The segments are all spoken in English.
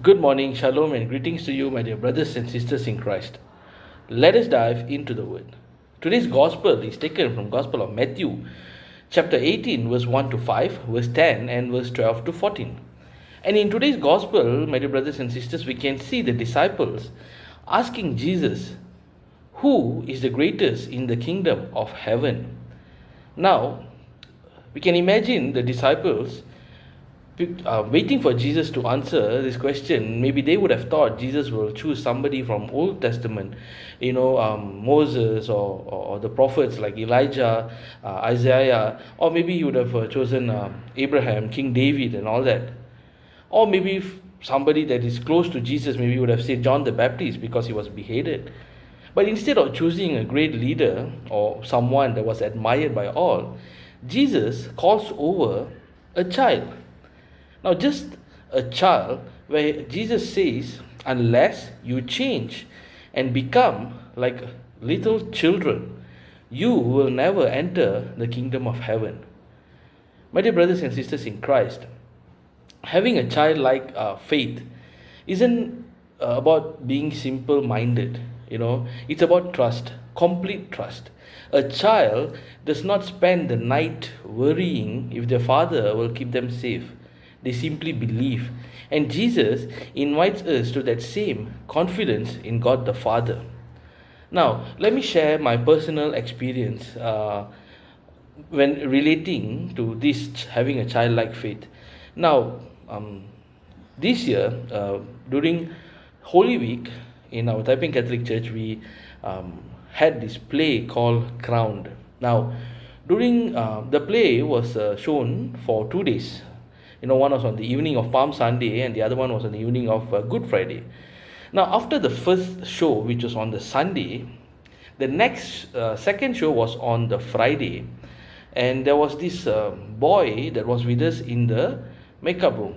Good morning, shalom, and greetings to you, my dear brothers and sisters in Christ. Let us dive into the word. Today's gospel is taken from Gospel of Matthew, chapter 18, verse 1 to 5, verse 10, and verse 12 to 14. And in today's gospel, my dear brothers and sisters, we can see the disciples asking Jesus, who is the greatest in the kingdom of heaven? Now, we can imagine the disciples waiting for Jesus to answer this question. Maybe they would have thought Jesus will choose somebody from Old Testament, Moses or the prophets like Elijah, Isaiah, or maybe he would have chosen Abraham, King David, and all that. Or maybe if somebody that is close to Jesus, maybe would have said John the Baptist because he was beheaded. But instead of choosing a great leader or someone that was admired by all, Jesus calls over a child. Now, just a child where Jesus says, unless you change and become like little children, you will never enter the kingdom of heaven. My dear brothers and sisters in Christ, having a childlike faith isn't about being simple minded, it's about trust, complete trust. A child does not spend the night worrying if their father will keep them safe. They simply believe. And Jesus invites us to that same confidence in God the Father. Now, let me share my personal experience when relating to this having a childlike faith. Now, this year, during Holy Week in our Taiping Catholic Church, we had this play called Crowned. Now, during the play was shown for 2 days. One was on the evening of Palm Sunday and the other one was on the evening of Good Friday. Now, after the first show, which was on the Sunday, the next second show was on the Friday, and there was this boy that was with us in the makeup room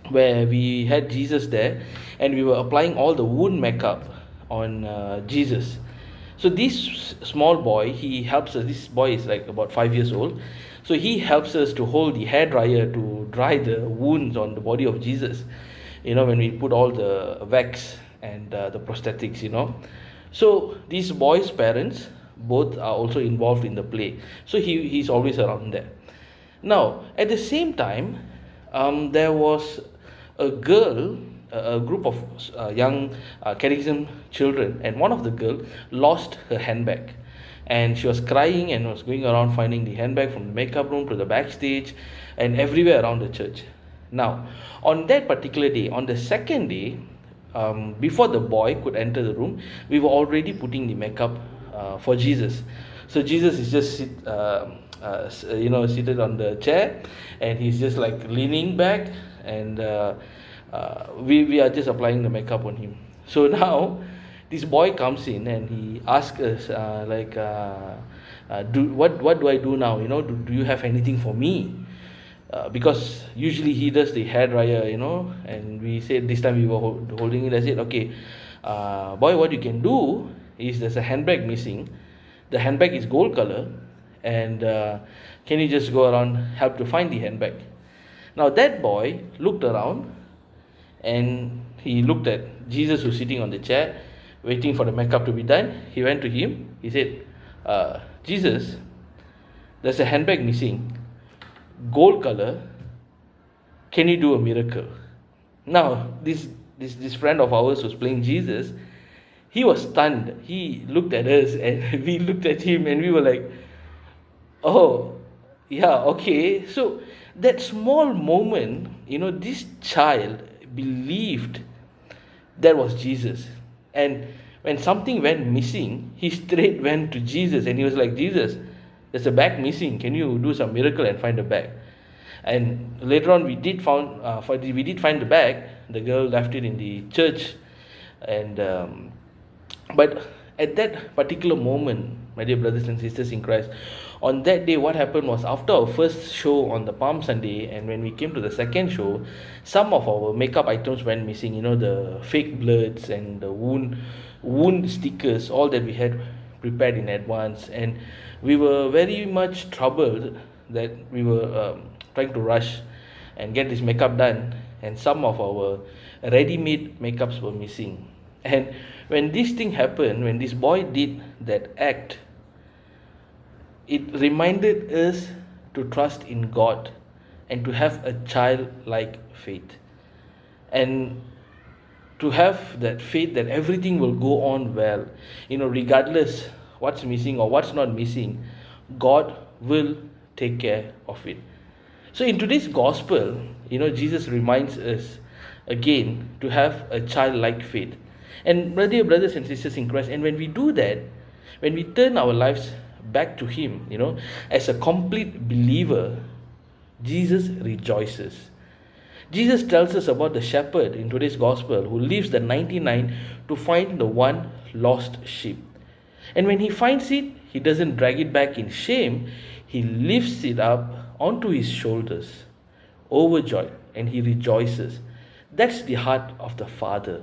where we had Jesus there and we were applying all the wound makeup on Jesus. So this small boy, he helps us. This boy is like about 5 years old. So he helps us to hold the hair dryer to dry the wounds on the body of Jesus, when we put all the wax and the prosthetics, So these boys' parents both are also involved in the play. So he's always around there. Now, at the same time, there was a girl, a group of young catechism children, and one of the girl lost her handbag. And she was crying and was going around finding the handbag from the makeup room to the backstage and everywhere around the church. Now, on that particular day, on the second day, before the boy could enter the room, we were already putting the makeup for Jesus. So Jesus is just seated on the chair, and he's just like leaning back, and we are just applying the makeup on him. So now, this boy comes in and he asks us what do I do now? Do you have anything for me? Because usually he does the hair dryer, and we said this time we were holding it. I said, okay, boy, what you can do is there's a handbag missing. The handbag is gold color, and can you just go around help to find the handbag? Now that boy looked around and he looked at Jesus who's sitting on the chair waiting for the makeup to be done. He went to him. He said, Jesus, there's a handbag missing, gold color. Can you do a miracle? Now, this friend of ours was playing Jesus. He was stunned. He looked at us and we looked at him and we were like, oh, yeah, okay. So that small moment, this child believed that was Jesus. And when something went missing, he straight went to Jesus and he was like, Jesus, there's a bag missing. Can you do some miracle and find the bag? And later on, we did find the bag. The girl left it in the church, and but at that particular moment, my dear brothers and sisters in Christ, on that day, what happened was after our first show on the Palm Sunday, and when we came to the second show, some of our makeup items went missing. The fake bloods and the wound stickers, all that we had prepared in advance, and we were very much troubled that we were trying to rush and get this makeup done, and some of our ready-made makeups were missing. And when this thing happened, when this boy did that act, it reminded us to trust in God and to have a childlike faith. And to have that faith that everything will go on well, regardless what's missing or what's not missing, God will take care of it. So in today's gospel, Jesus reminds us again to have a childlike faith. And dear brothers and sisters in Christ, and when we do that, when we turn our lives back to Him, as a complete believer, Jesus rejoices. Jesus tells us about the shepherd in today's gospel who leaves the 99 to find the one lost sheep. And when he finds it, he doesn't drag it back in shame, he lifts it up onto his shoulders, overjoyed, and he rejoices. That's the heart of the Father.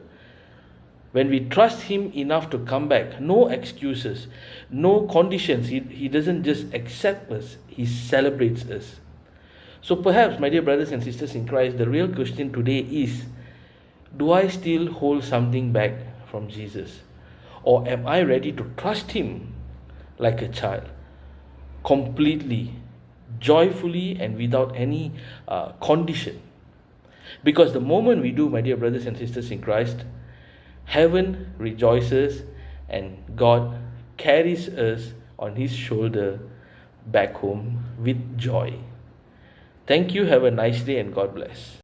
When we trust Him enough to come back, no excuses, no conditions, He doesn't just accept us, He celebrates us. So perhaps, my dear brothers and sisters in Christ, the real question today is, do I still hold something back from Jesus? Or am I ready to trust Him like a child, completely, joyfully, and without any condition? Because the moment we do, my dear brothers and sisters in Christ, heaven rejoices and God carries us on His shoulder back home with joy. Thank you. Have a nice day and God bless.